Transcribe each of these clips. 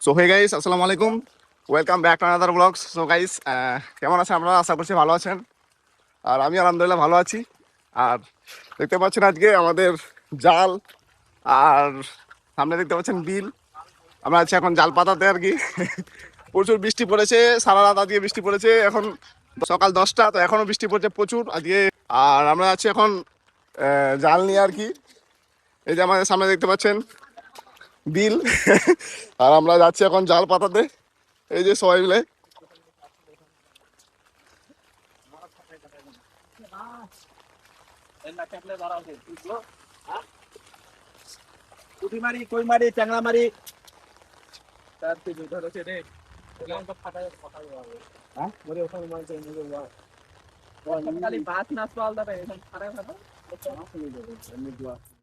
So hey guys, আসসালামু আলাইকুম, welcome back to another blogs. So guys, কেমন আছেন আপনারা? আশা করছি ভালো আছেন, আর আমি আলহামদুলিল্লাহ ভালো আছি। আর দেখতে পাচ্ছেন আজকে আমাদের জাল, আর সামনে দেখতে পাচ্ছেন বিল। আমরা আছি এখন জাল পাতাতে আর কি। প্রচুর বৃষ্টি পড়েছে, সারা রাত আজকে বৃষ্টি পড়েছে। এখন সকাল 10টা, তো এখনও বৃষ্টি পড়ছে প্রচুর আজকে। আর আমরা আছি এখন জাল নিয়ে আর কি। এই যে আমাদের সামনে দেখতে পাচ্ছেন বিল। আর আমরা যাচ্ছি এখন জাল পাতাতে, এই যে সবাই মিলে। পুঁটি মারি, কই মারি, ট্যাংরা মারি।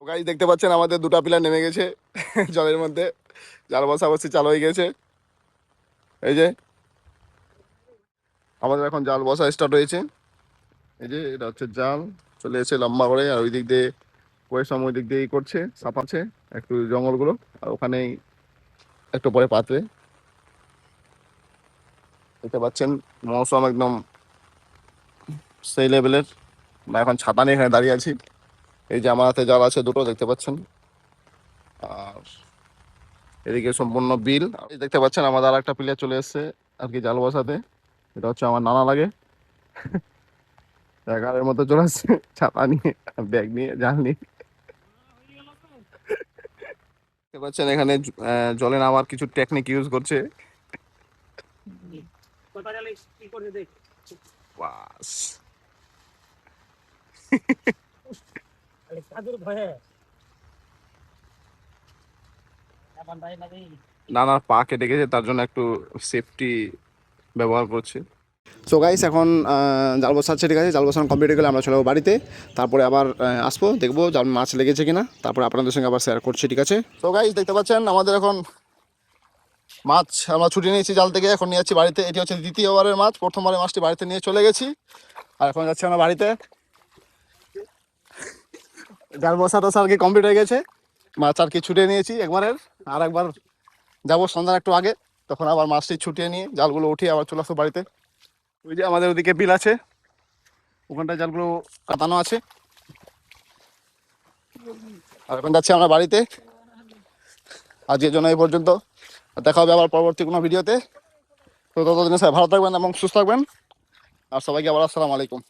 গাইস দেখতে পাচ্ছেন আমাদের দুটা পিলার নেমে গেছে জলের মধ্যে। জাল বসাবসি চালু হয়ে গেছে। এই যে আমাদের এখন জাল বসা স্টার্ট হয়েছে। এই যে এটা হচ্ছে জাল, চলে এসে লম্বা করে। আর ওই দিক দিয়ে কয়েক সময় ওই দিক দিয়ে করছে, সাফাচ্ছে একটু জঙ্গলগুলো। আর ওখানেই একটু পরে পাতবে। দেখতে পাচ্ছেন মৌসুম একদম সেই লেভেলের। আমরা এখন ছাতা নিয়ে এখানে দাঁড়িয়ে আছি। এই যে আমার হাতে জাল আছে দুটো, দেখতে পাচ্ছেন। আর এদিকে সম্পূর্ণ বিল। এই দেখতে পাচ্ছেন আমাদের আর একটা প্লেয়ার চলে এসছে আর কি জাল বসাতে। এটা হচ্ছে আমার নানা লাগে। এগারের মতো চলে আসছে ছাতা নিয়ে, ব্যাগ নিয়ে, জাল নিয়ে। দেখতে পাচ্ছেন এখানে জলে নামার কিছু টেকনিক ইউজ করছে। বাস নানার পা কেটে গেছে, তার জন্য একটু সেফটি ব্যবহার করছে। সো গাইস, এখন জাল বসাচ্ছে, ঠিক আছে। জাল বসানো কমপ্লিট হয়ে গেলে আমরা চলে যাবো বাড়িতে। তারপরে আবার আসবো, দেখবো জাল মাছ লেগেছে কিনা, তারপরে আপনাদের সঙ্গে আবার শেয়ার করছি, ঠিক আছে। সো গাইস দেখতে পাচ্ছেন আমাদের এখন মাছ আমরা ছুটি নিয়েছি জাল থেকে, এখন নিয়ে যাচ্ছি বাড়িতে। এটি হচ্ছে দ্বিতীয়বারের মাছ। প্রথমবারের মাছটি বাড়িতে নিয়ে চলে গেছি, আর এখন যাচ্ছি আমরা বাড়িতে। জাল বসা টসা আর কি কমপ্লিট হয়ে গেছে। মাছ আর কি ছুটিয়ে নিয়েছি একবারের। আর একবার যাবো সন্ধ্যার একটু আগে, তখন আবার মাছটি ছুটিয়ে নিয়ে জালগুলো উঠিয়ে আবার চলে আসবো বাড়িতে। ওই যে আমাদের ওদিকে বিল আছে, ওখানটায় জালগুলো কাটানো আছে। আর এখন যাচ্ছি আমরা বাড়িতে। আজকের জন্য এই পর্যন্ত, দেখা হবে আবার পরবর্তী কোনো ভিডিওতে। তো ততদিনে সবাই ভালো থাকবেন এবং সুস্থ থাকবেন। আর সবাইকে আবার আসসালামু আলাইকুম।